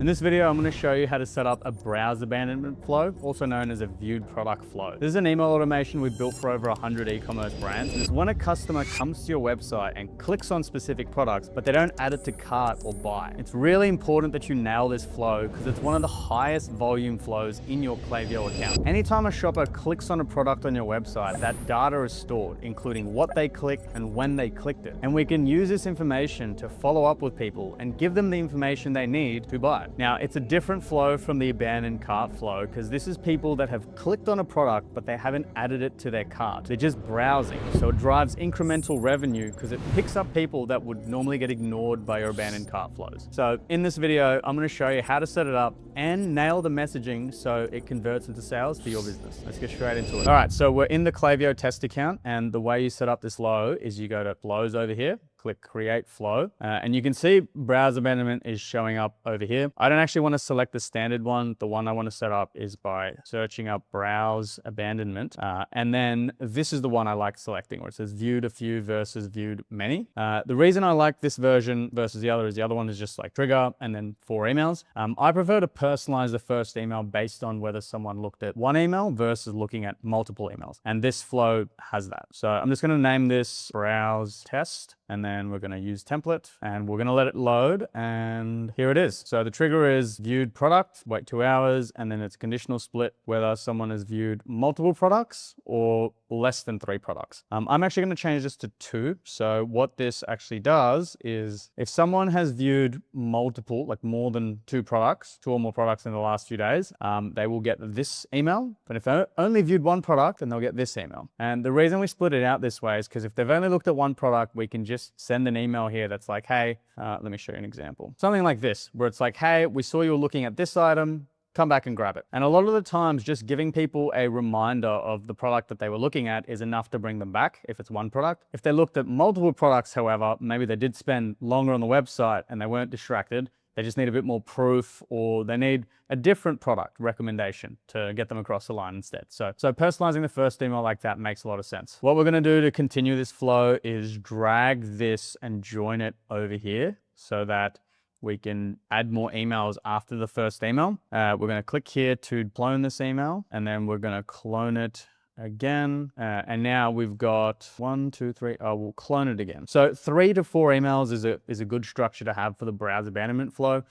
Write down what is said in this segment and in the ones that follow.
In this video, I'm going to show you how to set up a browse abandonment flow, also known as a viewed product flow. This is an email automation we've built for over 100 e-commerce brands. And it's when a customer comes to your website and clicks on specific products, but they don't add it to cart or buy. It's really important that you nail this flow because it's one of the highest volume flows in your Klaviyo account. Anytime a shopper clicks on a product on your website, that data is stored, including what they clicked and when they clicked it. And we can use this information to follow up with people and give them the information they need to buy. Now, it's a different flow from the abandoned cart flow because this is people that have clicked on a product, but they haven't added it to their cart. They're just browsing. So it drives incremental revenue because it picks up people that would normally get ignored by your abandoned cart flows. So in this video, I'm going to show you how to set it up and nail the messaging so it converts into sales for your business. Let's get straight into it. All right, so we're in the Klaviyo test account, and the way you set up this flow is you go to flows over here, click create flow, and you can see browse abandonment is showing up over here. I don't actually want to select the standard one. The one I want to set up is by searching up browse abandonment. And then this is the one I like selecting where it says viewed a few versus viewed many. The reason I like this version versus the other is the other one is just like trigger and then 4 emails. I prefer to personalize the first email based on whether someone looked at one email versus looking at multiple emails. And this flow has that. So I'm just going to name this browse test. And then we're going to use template and we're going to let it load, and here it is. So the trigger is viewed product, wait 2 hours, and then it's conditional split whether someone has viewed multiple products or less than 3 products. I'm actually going to change this to 2. So what this actually does is if someone has viewed multiple, like more than 2 products, 2 or more products in the last few days, they will get this email. But if they only viewed 1 product, then they'll get this email. And the reason we split it out this way is because if they've only looked at 1 product, we can just send an email here that's like, hey, let me show you an example. Something like this, where it's like, hey, we saw you were looking at this item, come back and grab it. And a lot of the times, just giving people a reminder of the product that they were looking at is enough to bring them back if it's 1 product. If they looked at multiple products, however, maybe they did spend longer on the website and they weren't distracted, they just need a bit more proof, or they need a different product recommendation to get them across the line instead. So personalizing the first email like that makes a lot of sense. What we're going to do to continue this flow is drag this and join it over here so that we can add more emails after the first email. We're going to click here to clone this email, and then we're going to clone it again. And now we've got 1, 2, 3. We'll clone it again. So 3 to 4 emails is a good structure to have for the browse abandonment flow.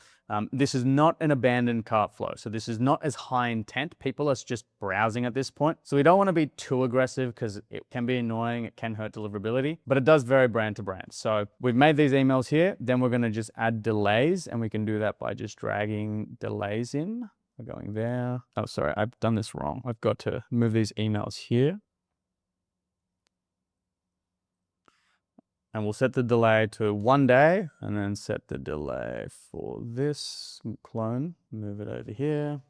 This is not an abandoned cart flow. So this is not as high intent. People are just browsing at this point. So we don't want to be too aggressive because it can be annoying. It can hurt deliverability, but it does vary brand to brand. So we've made these emails here. Then we're going to just add delays, and we can do that by just dragging delays in. We're going there. Oh, sorry, I've done this wrong. I've got to move these emails here. And we'll set the delay to 1 day, and then set the delay for this clone, move it over here.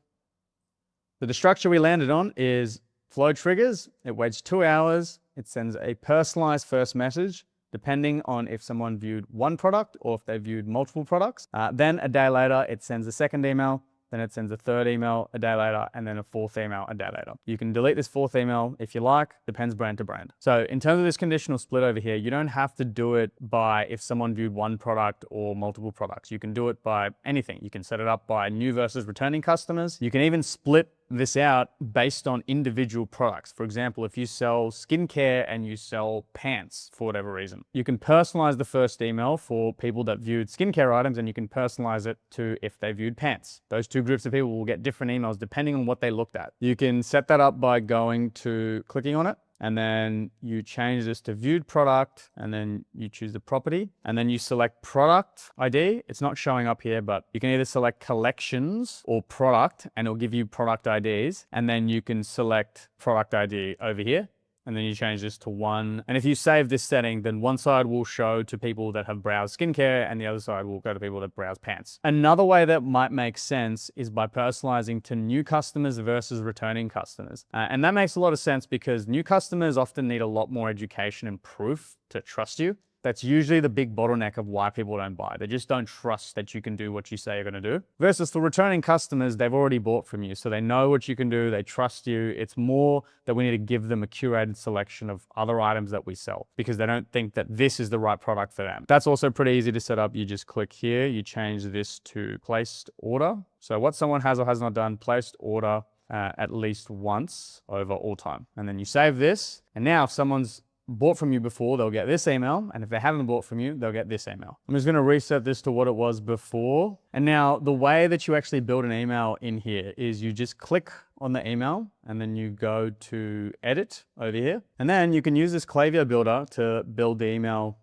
So the structure we landed on is flow triggers. It waits 2 hours. It sends a personalized first message, depending on if someone viewed 1 product or if they viewed multiple products. Then a day later, it sends a second email. Then it sends a 3rd email a day later, and then a 4th email a day later. You can delete this 4th email if you like, depends brand to brand. So in terms of this conditional split over here, you don't have to do it by if someone viewed 1 product or multiple products. You can do it by anything. You can set it up by new versus returning customers. You can even split this out based on individual products. For example, if you sell skincare and you sell pants for whatever reason, you can personalize the first email for people that viewed skincare items, and you can personalize it to if they viewed pants. Those 2 groups of people will get different emails depending on what they looked at. You can set that up by clicking on it, and then you change this to viewed product, and then you choose the property, and then you select product ID. It's not showing up here, but you can either select collections or product, and it'll give you product IDs. And then you can select product ID over here, and then you change this to 1. And if you save this setting, then one side will show to people that have browsed skincare, and the other side will go to people that browse pants. Another way that might make sense is by personalizing to new customers versus returning customers. And that makes a lot of sense because new customers often need a lot more education and proof to trust you. That's usually the big bottleneck of why people don't buy. They just don't trust that you can do what you say you're going to do. Versus for returning customers, they've already bought from you. So they know what you can do. They trust you. It's more that we need to give them a curated selection of other items that we sell because they don't think that this is the right product for them. That's also pretty easy to set up. You just click here. You change this to placed order. So what someone has or has not done, placed order at least once over all time. And then you save this. And now if someone's bought from you before, they'll get this email. And if they haven't bought from you, they'll get this email. I'm just going to reset this to what it was before. And now the way that you actually build an email in here is you just click on the email and then you go to edit over here. And then you can use this Klaviyo builder to build the email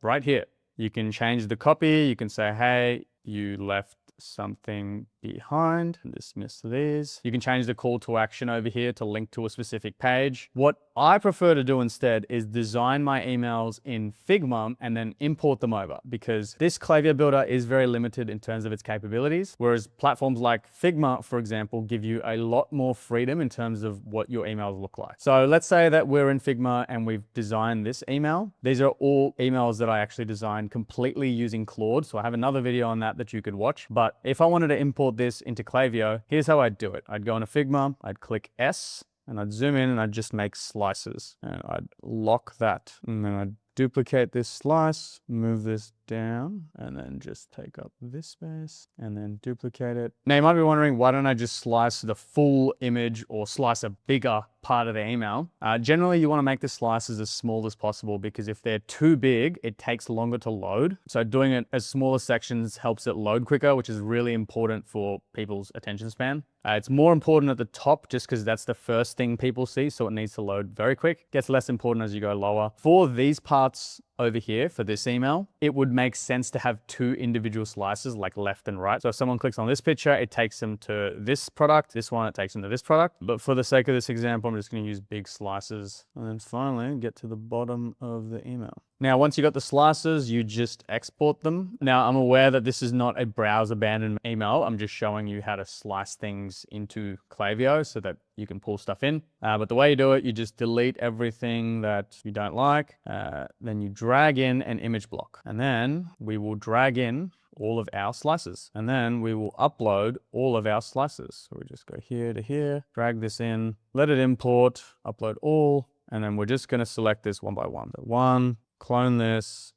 right here. You can change the copy. You can say, hey, you left something behind and dismiss these. You can change the call to action over here to link to a specific page. What I prefer to do instead is design my emails in Figma and then import them over because this Klaviyo builder is very limited in terms of its capabilities, whereas platforms like Figma, for example, give you a lot more freedom in terms of what your emails look like. So let's say that we're in Figma and we've designed this email. These are all emails that I actually designed completely using Claude. So I have another video on that you could watch. But if I wanted to import this into Klaviyo, here's how I'd do it. I'd go into Figma, I'd click S, and I'd zoom in and I'd just make slices. And I'd lock that. And then I'd duplicate this slice, move this down, and then just take up this space and then duplicate it. Now you might be wondering, why don't I just slice the full image or slice a bigger part of the email? Generally, you want to make the slices as small as possible because if they're too big, it takes longer to load. So doing it as smaller sections helps it load quicker, which is really important for people's attention span. It's more important at the top just because that's the first thing people see, so it needs to load very quick. It gets less important as you go lower. For these parts over here, for this email, it would make sense to have two individual slices like left and right. So if someone clicks on this picture, it takes them to this product. This one, it takes them to this product. But for the sake of this example, I'm just going to use big slices. And then finally get to the bottom of the email. Now, once you got the slices, you just export them. Now, I'm aware that this is not a browse abandonment email. I'm just showing you how to slice things into Klaviyo so that you can pull stuff in. But the way you do it, you just delete everything that you don't like. Then you drag in an image block. And then we will drag in all of our slices. And then we will upload all of our slices. So we just go here to here, drag this in, let it import, upload all. And then we're just going to select this one by one. So one, clone this,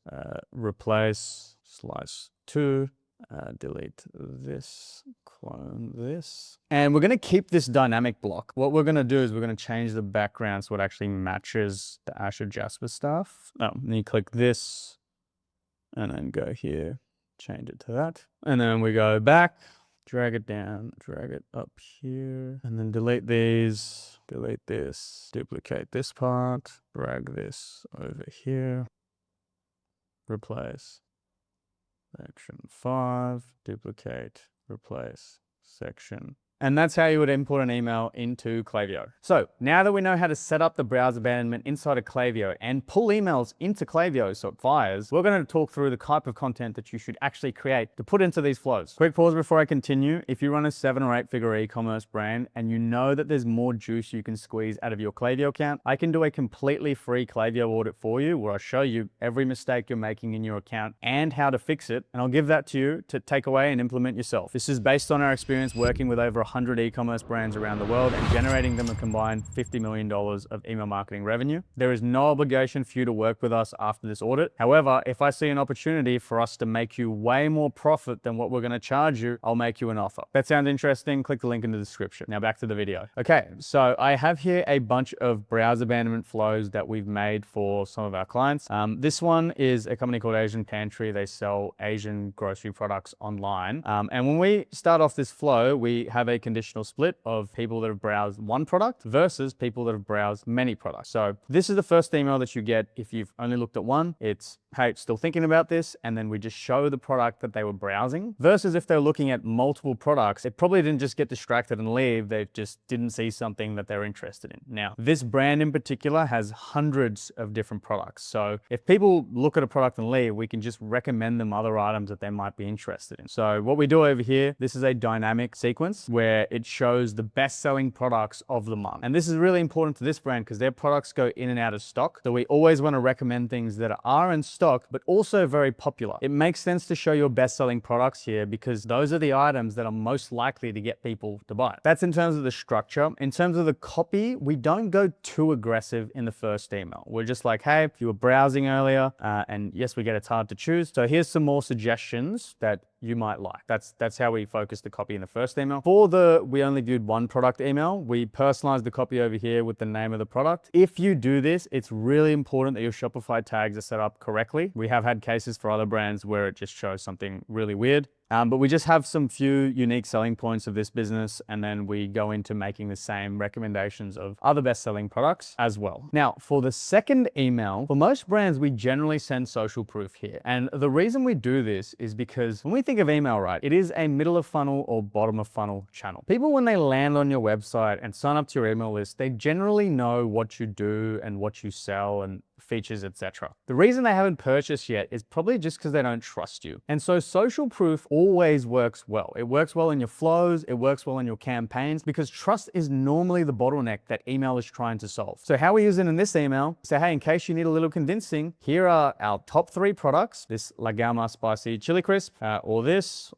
replace, slice 2, delete this, clone this. And we're going to keep this dynamic block. What we're going to do is we're going to change the background so it actually matches the Azure Jasper stuff. Then you click this and then go here, change it to that. And then we go back, drag it down, drag it up here, and then delete these, delete this, duplicate this part, drag this over here, replace section 5, duplicate, replace section. And that's how you would import an email into Klaviyo. So now that we know how to set up the browse abandonment inside of Klaviyo and pull emails into Klaviyo so it fires, we're going to talk through the type of content that you should actually create to put into these flows. Quick pause before I continue. If you run a 7 or 8 figure e-commerce brand and you know that there's more juice you can squeeze out of your Klaviyo account, I can do a completely free Klaviyo audit for you where I show you every mistake you're making in your account and how to fix it. And I'll give that to you to take away and implement yourself. This is based on our experience working with over 100 e-commerce brands around the world and generating them a combined $50 million of email marketing revenue. There is no obligation for you to work with us after this audit. However, if I see an opportunity for us to make you way more profit than what we're going to charge you, I'll make you an offer. That sounds interesting? Click the link in the description. Now back to the video. Okay, so I have here a bunch of browse abandonment flows that we've made for some of our clients. This one is a company called Asian Pantry. They sell Asian grocery products online. And when we start off this flow, we have a conditional split of people that have browsed one product versus people that have browsed many products. So this is the first email that you get if you've only looked at one. It's, hey, still thinking about this, and then we just show the product that they were browsing. Versus if they're looking at multiple products, it probably didn't just get distracted and leave, they just didn't see something that they're interested in. Now, this brand in particular has hundreds of different products. So if people look at a product and leave, we can just recommend them other items that they might be interested in. So what we do over here, this is a dynamic sequence where it shows the best-selling products of the month. And this is really important to this brand because their products go in and out of stock. So we always want to recommend things that are in stock stock, but also very popular. It makes sense to show your best-selling products here because those are the items that are most likely to get people to buy. That's in terms of the structure. In terms of the copy, we don't go too aggressive in the first email. We're just like, hey, if you were browsing earlier, and yes, we get it's hard to choose. So here's some more suggestions that you might like. That's how we focus the copy in the first email. For the we only viewed one product email, we personalize the copy over here with the name of the product. If you do this, it's really important that your Shopify tags are set up correctly. We have had cases for other brands where it just shows something really weird. But we just have some few unique selling points of this business, and then we go into making the same recommendations of other best-selling products as well. Now, for the second email, for most brands, we generally send social proof here. And the reason we do this is because when we think of email, right, it is a middle of funnel or bottom of funnel channel. People, when they land on your website and sign up to your email list, they generally know what you do and what you sell and features, etc. The reason they haven't purchased yet is probably just because they don't trust you. And so social proof always works well. It works well in your flows, it works well in your campaigns, because trust is normally the bottleneck that email is trying to solve. So how we use it in this email, say, hey, in case you need a little convincing, here are our top 3 products, this La Gama spicy chili crisp, or this,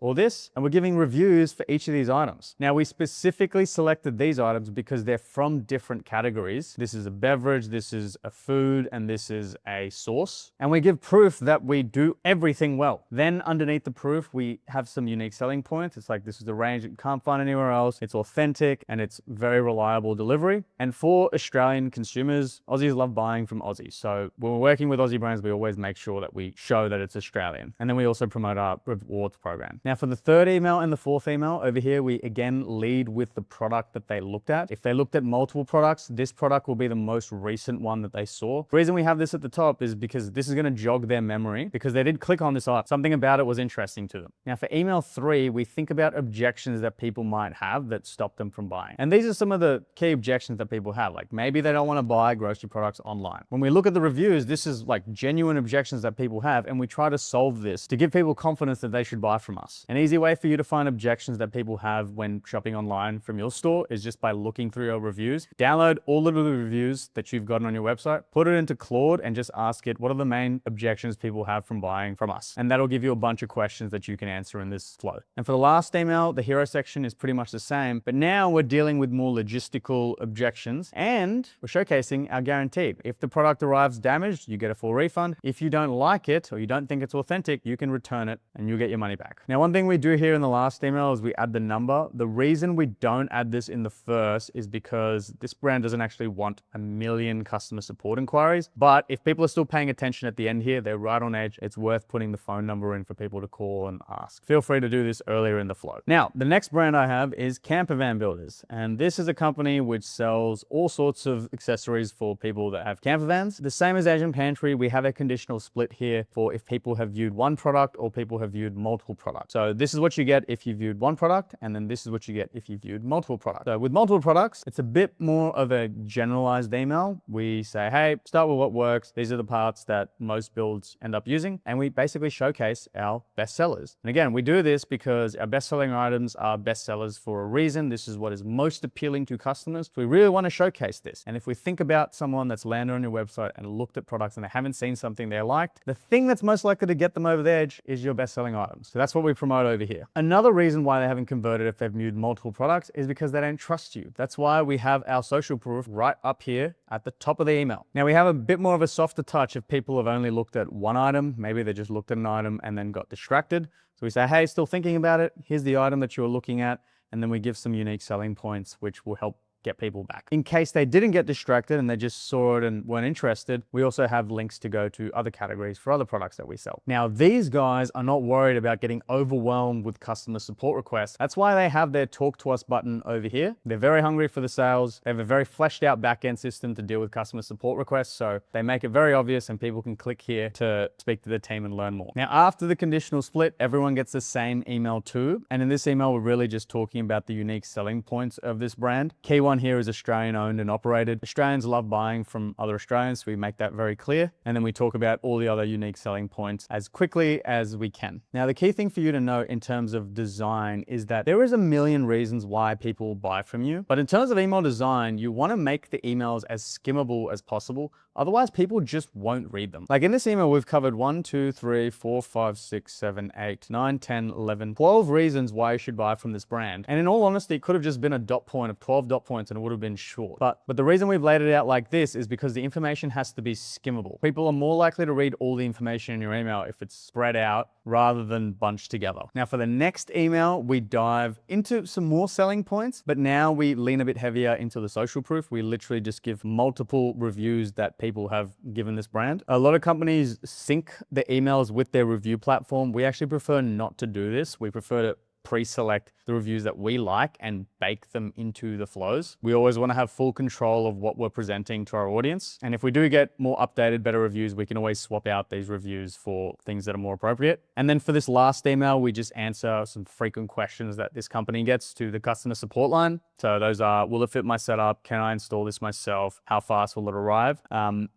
and we're giving reviews for each of these items. Now, we specifically selected these items because they're from different categories. This is a beverage, this is a food, and this is a sauce. And we give proof that we do everything well. Then underneath the proof, we have some unique selling points. It's like, this is a range that you can't find anywhere else. It's authentic and it's very reliable delivery. And for Australian consumers, Aussies love buying from Aussies. So when we're working with Aussie brands, we always make sure that we show that it's Australian. And then we also promote our rewards program. Now, for the third email and the fourth email over here, we again lead with the product that they looked at. If they looked at multiple products, this product will be the most recent one that they saw. The reason we have this at the top is because this is going to jog their memory, because they did click on this item. Something about it was interesting to them. Now, for email 3, we think about objections that people might have that stop them from buying. And these are some of the key objections that people have. Like, maybe they don't want to buy grocery products online. When we look at the reviews, this is like genuine objections that people have, and we try to solve this to give people confidence that they should buy from us. An easy way for you to find objections that people have when shopping online from your store is just by looking through your reviews. Download all of the reviews that you've gotten on your website, put it into Claude, and just ask it, what are the main objections people have from buying from us? And that'll give you a bunch of questions that you can answer in this flow. And for the last email, the hero section is pretty much the same, but now we're dealing with more logistical objections, and we're showcasing our guarantee. If the product arrives damaged, you get a full refund. If you don't like it or you don't think it's authentic, you can return it and you'll get your money back. Now, one thing we do here in the last email is we add the number. The reason we don't add this in the first is because this brand doesn't actually want 1 million customer support inquiries. But if people are still paying attention at the end here, they're right on edge, it's worth putting the phone number in for people to call and ask. Feel free to do this earlier in the flow. Now, the next brand I have is Camper Van Builders. And this is a company which sells all sorts of accessories for people that have camper vans. The same as Asian Pantry, we have a conditional split here for if people have viewed one product or people have viewed multiple products. So this is what you get if you viewed one product, and then this is what you get if you viewed multiple products. So with multiple products, it's a bit more of a generalized email. We say, hey, start with what works. These are the parts that most builds end up using. And we basically showcase our best sellers. And again, we do this because our best-selling items are best sellers for a reason. This is what is most appealing to customers. So we really want to showcase this. And if we think about someone that's landed on your website and looked at products and they haven't seen something they liked, the thing that's most likely to get them over the edge is your best-selling items. So that's what we promote over here. Another reason why they haven't converted if they've viewed multiple products is because they don't trust you. That's why we have our social proof right up here at the top of the email. Now, we have a bit more of a softer touch if people have only looked at one item. Maybe they just looked at an item and then got distracted. So we say, hey, still thinking about it? Here's the item that you're looking at. And then we give some unique selling points, which will help get people back. In case they didn't get distracted and they just saw it and weren't interested, we also have links to go to other categories for other products that we sell. Now, these guys are not worried about getting overwhelmed with customer support requests. That's why they have their Talk to Us button over here. They're very hungry for the sales. They have a very fleshed out backend system to deal with customer support requests. So they make it very obvious and people can click here to speak to the team and learn more. Now, after the conditional split, everyone gets the same email too. And in this email, we're really just talking about the unique selling points of this brand. Key one everyone here is Australian owned and operated. Australians love buying from other Australians, so we make that very clear. And then we talk about all the other unique selling points as quickly as we can. Now, the key thing for you to know in terms of design is that there is a million reasons why people buy from you. But in terms of email design, you want to make the emails as skimmable as possible. Otherwise, people just won't read them. Like in this email, we've covered 1, 2, 3, 4, 5, 6, 7, 8, 9, 10, 11, 12 reasons why you should buy from this brand. And in all honesty, it could have just been a dot point of 12 dot points and it would have been short. But the reason we've laid it out like this is because the information has to be skimmable. People are more likely to read all the information in your email if it's spread out rather than bunched together. Now for the next email, we dive into some more selling points, but now we lean a bit heavier into the social proof. We literally just give multiple reviews that people have given this brand. A lot of companies sync the emails with their review platform. We actually prefer not to do this. We prefer to pre-select the reviews that we like and bake them into the flows. We always want to have full control of what we're presenting to our audience. And if we do get more updated, better reviews, we can always swap out these reviews for things that are more appropriate. And then for this last email, we just answer some frequent questions that this company gets to the customer support line. So those are, will it fit my setup? Can I install this myself? How fast will it arrive?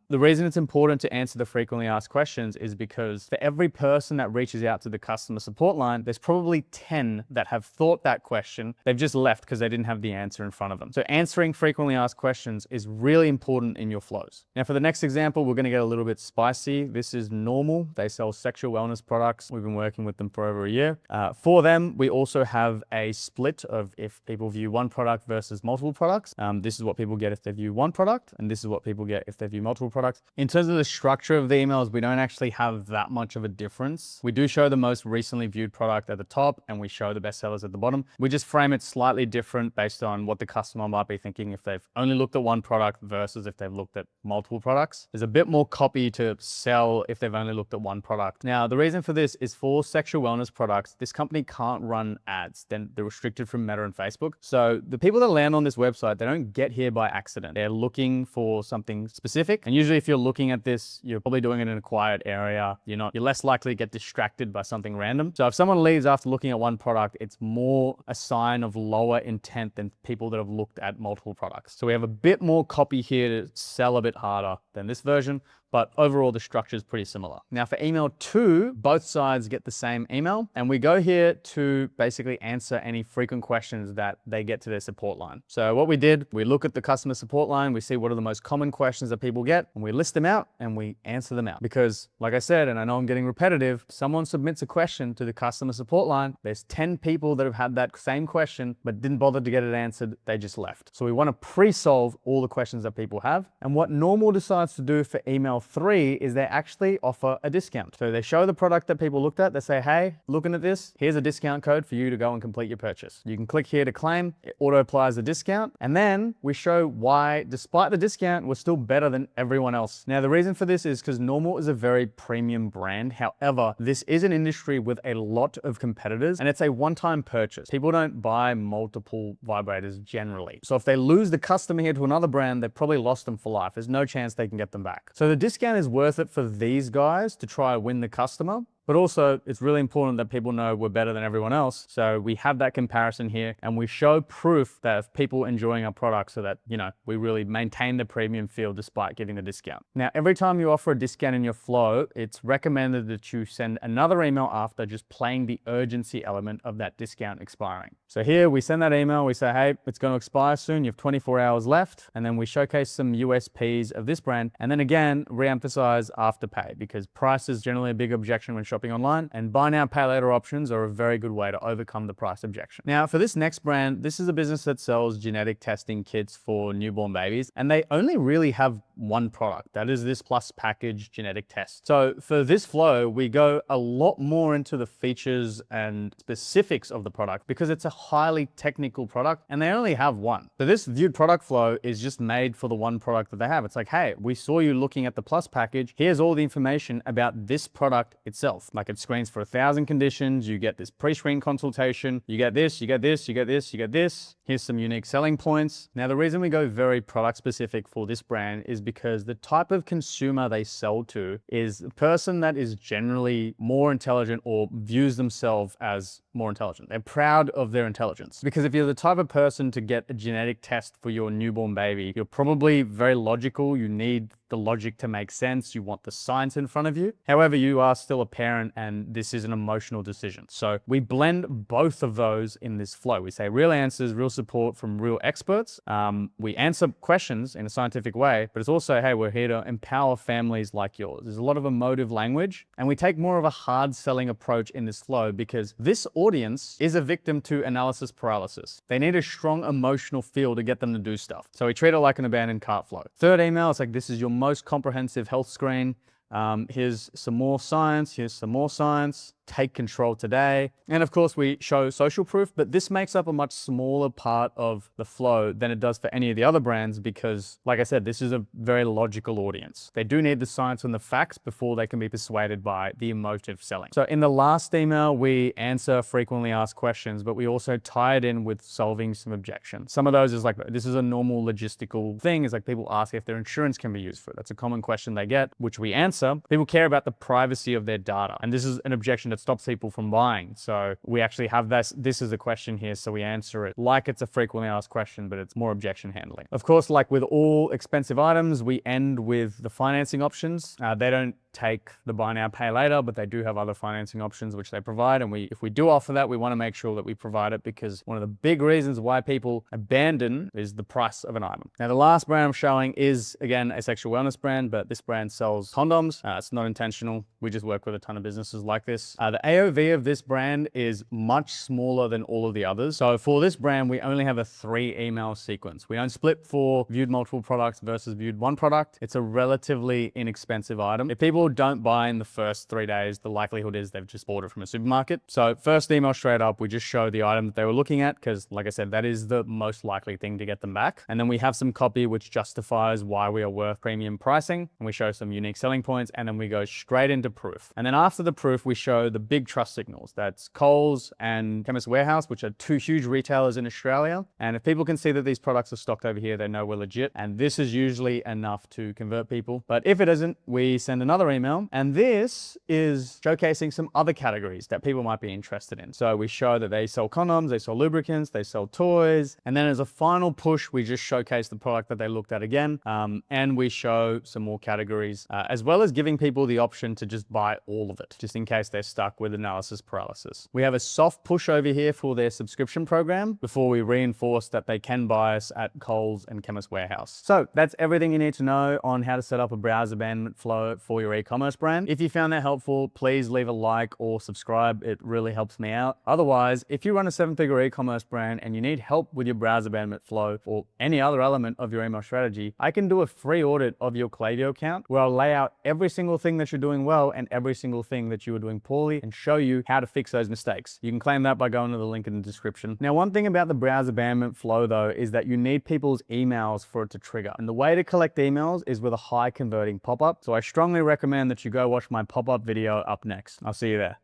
The reason it's important to answer the frequently asked questions is because for every person that reaches out to the customer support line, there's probably 10 that have thought that question. They've just left because they didn't have the answer in front of them. So answering frequently asked questions is really important in your flows. Now for the next example, we're going to get a little bit spicy. This is Normal. They sell sexual wellness products. We've been working with them for over a year. For them, we also have a split of if people view one product versus multiple products. This is what people get if they view one product, and this is what people get if they view multiple products. In terms of the structure of the emails, we don't actually have that much of a difference. We do show the most recently viewed product at the top, and we show the best sellers at the bottom. We just frame it slightly different based on what the customer might be thinking if they've only looked at one product versus if they've looked at multiple products. There's a bit more copy to sell if they've only looked at one product. Now, the reason for this is for sexual wellness products, this company can't run ads. Then they're restricted from Meta and Facebook. So the people that land on this website, they don't get here by accident. They're looking for something specific. And usually if you're looking at this, you're probably doing it in a quiet area. You're less likely to get distracted by something random. So if someone leaves after looking at one product, it's more a sign of lower intent than people that have looked at multiple products. So we have a bit more copy here to sell a bit harder than this version, but overall the structure is pretty similar. Now for email 2, both sides get the same email, and we go here to basically answer any frequent questions that they get to their support line. So what we did, we look at the customer support line, we see what are the most common questions that people get, and we list them out and we answer them out. Because like I said, and I know I'm getting repetitive, someone submits a question to the customer support line, there's 10 people that have had that same question but didn't bother to get it answered, they just left. So we want to pre-solve all the questions that people have. And what Normal decides to do for email 3 is they actually offer a discount. So they show the product that people looked at, they say, hey, looking at this, here's a discount code for you to go and complete your purchase. You can click here to claim, it auto applies the discount, and then we show why, despite the discount, we're still better than everyone else. Now the reason for this is because Normal is a very premium brand. However, this is an industry with a lot of competitors, and it's a one-time purchase. People don't buy multiple vibrators generally. So if they lose the customer here to another brand, they've probably lost them for life. There's no chance they can get them back. So the discount is worth it for these guys to try and win the customer. But also, it's really important that people know we're better than everyone else. So we have that comparison here, and we show proof that if people enjoying our product so that, we really maintain the premium feel despite getting the discount. Now, every time you offer a discount in your flow, it's recommended that you send another email after, just playing the urgency element of that discount expiring. So here we send that email, we say, hey, it's going to expire soon. You have 24 hours left. And then we showcase some USPs of this brand. And then again, re-emphasize Afterpay, because price is generally a big objection when shopping online, and buy now, pay later options are a very good way to overcome the price objection. Now for this next brand, this is a business that sells genetic testing kits for newborn babies, and they only really have one product, that is this Plus package genetic test. So for this flow, we go a lot more into the features and specifics of the product because it's a highly technical product and they only have one. So this viewed product flow is just made for the one product that they have. It's like, hey, we saw you looking at the Plus package. Here's all the information about this product itself. Like it screens for 1,000 conditions. You get this pre-screen consultation. You get this, you get this, you get this, you get this. Here's some unique selling points. Now, the reason we go very product specific for this brand is because the type of consumer they sell to is a person that is generally more intelligent or views themselves as more intelligent. They're proud of their intelligence. Because if you're the type of person to get a genetic test for your newborn baby, you're probably very logical. You need the logic to make sense. You want the science in front of you. However, you are still a parent and this is an emotional decision. So we blend both of those in this flow. We say real answers, real support from real experts. We answer questions in a scientific way, but it's also, hey, we're here to empower families like yours. There's a lot of emotive language, and we take more of a hard selling approach in this flow because this audience is a victim to analysis paralysis. They need a strong emotional feel to get them to do stuff. So we treat it like an abandoned cart flow. Third email, it's like, this is your most comprehensive health screen. Here's some more science, here's some more science. Take control today. And of course we show social proof, but this makes up a much smaller part of the flow than it does for any of the other brands because, like I said, this is a very logical audience. They do need the science and the facts before they can be persuaded by the emotive selling. So in the last email, we answer frequently asked questions, but we also tie it in with solving some objections. Some of those is like, this is a normal logistical thing, is like people ask if their insurance can be used for it. That's a common question they get, which we answer. People care about the privacy of their data. And this is an objection that stops people from buying. So we actually have this is a question here, so we answer it like it's a frequently asked question, but it's more objection handling. Of course, like with all expensive items, we end with the financing options. They don't take the buy now, pay later, but they do have other financing options which they provide. And if we do offer that, we want to make sure that we provide it because one of the big reasons why people abandon is the price of an item. Now, the last brand I'm showing is, again, a sexual wellness brand, but this brand sells condoms. It's not intentional. We just work with a ton of businesses like this. The AOV of this brand is much smaller than all of the others. So for this brand, we only have a 3 email sequence. We don't split for viewed multiple products versus viewed one product. It's a relatively inexpensive item. If people don't buy in the first 3 days, the likelihood is they've just bought it from a supermarket. So first email straight up, we just show the item that they were looking at because, like I said, that is the most likely thing to get them back. And then we have some copy which justifies why we are worth premium pricing. And we show some unique selling points, and then we go straight into proof. And then after the proof, we show the big trust signals. That's Coles and Chemist Warehouse, which are 2 huge retailers in Australia. And if people can see that these products are stocked over here, they know we're legit. And this is usually enough to convert people. But if it isn't, we send another email. And this is showcasing some other categories that people might be interested in. So we show that they sell condoms, they sell lubricants, they sell toys. And then as a final push, we just showcase the product that they looked at again. And we show some more categories, as well as giving people the option to just buy all of it, just in case they're stuck with analysis paralysis. We have a soft push over here for their subscription program before we reinforce that they can buy us at Coles and Chemist Warehouse. So that's everything you need to know on how to set up a browse abandonment flow for your e-commerce brand. If you found that helpful, please leave a like or subscribe. It really helps me out. Otherwise, if you run a 7-figure e-commerce brand and you need help with your browse abandonment flow or any other element of your email strategy, I can do a free audit of your Klaviyo account where I'll lay out every single thing that you're doing well and every single thing that you are doing poorly and show you how to fix those mistakes. You can claim that by going to the link in the description. Now, one thing about the browse abandonment flow though is that you need people's emails for it to trigger. And the way to collect emails is with a high converting pop-up. So I strongly recommend that you go watch my pop-up video up next. I'll see you there.